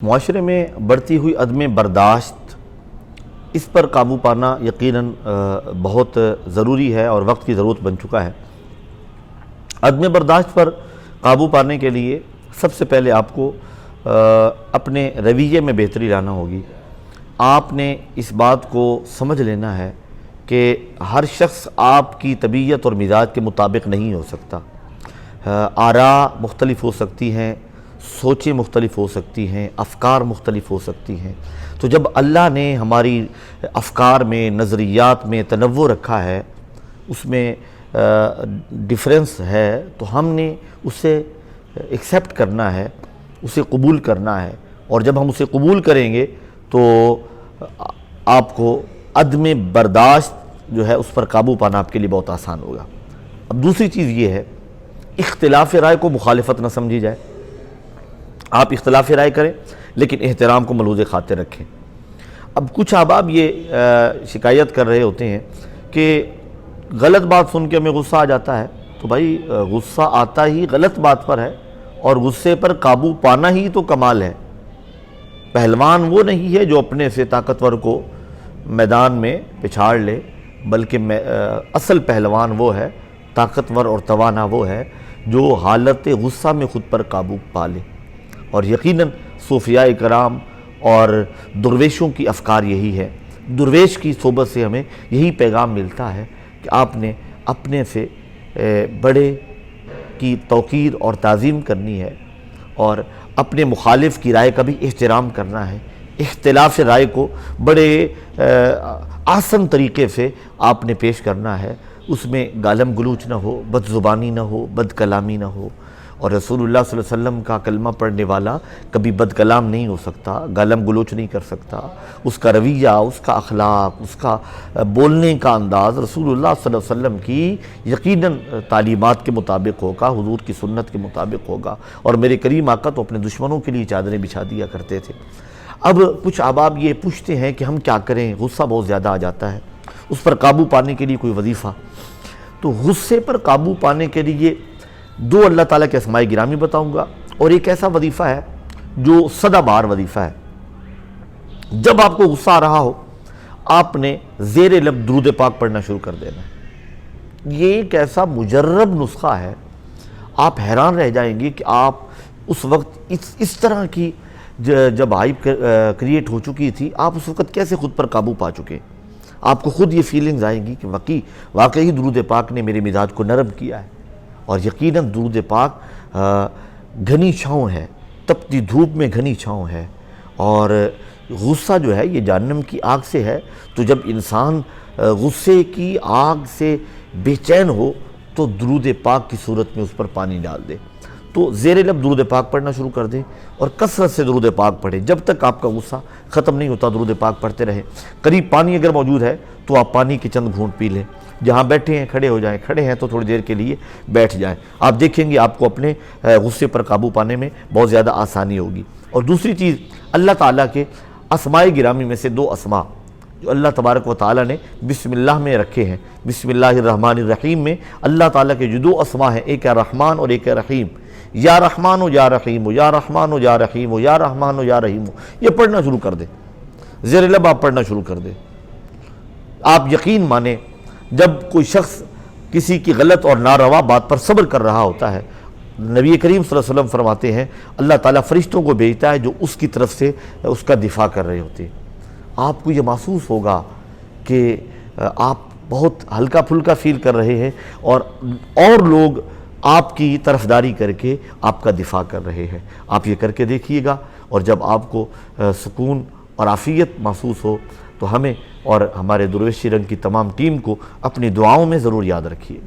معاشرے میں بڑھتی ہوئی عدم برداشت، اس پر قابو پانا یقیناً بہت ضروری ہے اور وقت کی ضرورت بن چکا ہے۔ عدم برداشت پر قابو پانے کے لیے سب سے پہلے آپ کو اپنے رویے میں بہتری لانا ہوگی۔ آپ نے اس بات کو سمجھ لینا ہے کہ ہر شخص آپ کی طبیعت اور مزاج کے مطابق نہیں ہو سکتا۔ آراء مختلف ہو سکتی ہیں، سوچیں مختلف ہو سکتی ہیں، افکار مختلف ہو سکتی ہیں۔ تو جب اللہ نے ہماری افکار میں، نظریات میں تنوع رکھا ہے، اس میں ڈیفرنس ہے، تو ہم نے اسے ایکسیپٹ کرنا ہے، اسے قبول کرنا ہے۔ اور جب ہم اسے قبول کریں گے تو آپ کو عدم برداشت جو ہے اس پر قابو پانا آپ کے لیے بہت آسان ہوگا۔ اب دوسری چیز یہ ہے، اختلاف رائے کو مخالفت نہ سمجھی جائے۔ آپ اختلاف رائے کریں لیکن احترام کو ملحوظ خاطر رکھیں۔ اب کچھ احباب یہ شکایت کر رہے ہوتے ہیں کہ غلط بات سن کے ہمیں غصہ آ جاتا ہے، تو بھائی غصہ آتا ہی غلط بات پر ہے، اور غصے پر قابو پانا ہی تو کمال ہے۔ پہلوان وہ نہیں ہے جو اپنے سے طاقتور کو میدان میں پچھاڑ لے، بلکہ اصل پہلوان وہ ہے، طاقتور اور توانا وہ ہے جو حالت غصہ میں خود پر قابو پا لے۔ اور یقیناً صوفیاء کرام اور درویشوں کی افکار یہی ہے۔ درویش کی صحبت سے ہمیں یہی پیغام ملتا ہے کہ آپ نے اپنے سے بڑے کی توقیر اور تعظیم کرنی ہے، اور اپنے مخالف کی رائے کا بھی احترام کرنا ہے۔ اختلاف رائے کو بڑے آسن طریقے سے آپ نے پیش کرنا ہے، اس میں گالم گلوچ نہ ہو، بد زبانی نہ ہو، بد کلامی نہ ہو۔ اور رسول اللہ صلی اللہ علیہ وسلم کا کلمہ پڑھنے والا کبھی بد کلام نہیں ہو سکتا، گالم گلوچ نہیں کر سکتا۔ اس کا رویہ، اس کا اخلاق، اس کا بولنے کا انداز رسول اللہ صلی اللہ علیہ وسلم کی یقیناً تعلیمات کے مطابق ہوگا، حضور کی سنت کے مطابق ہوگا۔ اور میرے کریم آقا تو اپنے دشمنوں کے لیے چادریں بچھا دیا کرتے تھے۔ اب کچھ احباب یہ پوچھتے ہیں کہ ہم کیا کریں، غصہ بہت زیادہ آ جاتا ہے، اس پر قابو پانے کے لیے کوئی وظیفہ؟ تو غصے پر قابو پانے کے لیے دو اللہ تعالیٰ کے اسماء گرامی بتاؤں گا، اور ایک ایسا وظیفہ ہے جو سدا بار وظیفہ ہے۔ جب آپ کو غصہ آ رہا ہو، آپ نے زیر لب درود پاک پڑھنا شروع کر دینا ہے۔ یہ ایک ایسا مجرب نسخہ ہے، آپ حیران رہ جائیں گے کہ آپ اس وقت اس طرح کی جب ہائپ کریٹ ہو چکی تھی، آپ اس وقت کیسے خود پر قابو پا چکے۔ آپ کو خود یہ فیلنگز آئیں گی کہ واقعی درود پاک نے میرے مزاج کو نرم کیا ہے۔ اور یقیناً درود پاک گھنی چھاؤں ہے، تپتی دھوپ میں گھنی چھاؤں ہے، اور غصہ جو ہے یہ جہنم کی آگ سے ہے۔ تو جب انسان غصے کی آگ سے بے چین ہو تو درود پاک کی صورت میں اس پر پانی ڈال دے۔ تو زیر لب درود پاک پڑھنا شروع کر دیں، اور کثرت سے درود پاک پڑھیں جب تک آپ کا غصہ ختم نہیں ہوتا۔ درود پاک پڑھتے رہیں۔ قریب پانی اگر موجود ہے تو آپ پانی کے چند گھونٹ پی لیں۔ جہاں بیٹھے ہیں کھڑے ہو جائیں، کھڑے ہیں تو تھوڑی دیر کے لیے بیٹھ جائیں۔ آپ دیکھیں گے آپ کو اپنے غصے پر قابو پانے میں بہت زیادہ آسانی ہوگی۔ اور دوسری چیز، اللہ تعالیٰ کے اسماء گرامی میں سے دو اسماء جو اللہ تبارک و تعالیٰ نے بسم اللہ میں رکھے ہیں، بسم اللہ الرحمن الرحیم میں اللہ تعالیٰ کے جو دو اسماء ہیں، ایک ہے رحمان اور ایک ہے رحیم۔ یا رحمان و یا رحیم و یا رحمان و یا رحیم و یا رحمان و یا رحیم، یہ پڑھنا شروع کر دیں، زیر لب آپ پڑھنا شروع کر دیں۔ آپ یقین مانیں، جب کوئی شخص کسی کی غلط اور ناروا بات پر صبر کر رہا ہوتا ہے، نبی کریم صلی اللہ علیہ وسلم فرماتے ہیں اللہ تعالیٰ فرشتوں کو بھیجتا ہے جو اس کی طرف سے اس کا دفاع کر رہے ہوتے ہیں۔ آپ کو یہ محسوس ہوگا کہ آپ بہت ہلکا پھلکا فیل کر رہے ہیں، اور لوگ آپ کی طرفداری کر کے آپ کا دفاع کر رہے ہیں۔ آپ یہ کر کے دیکھیے گا، اور جب آپ کو سکون اور عافیت محسوس ہو تو ہمیں اور ہمارے درویشی رنگ کی تمام ٹیم کو اپنی دعاؤں میں ضرور یاد رکھیے گا۔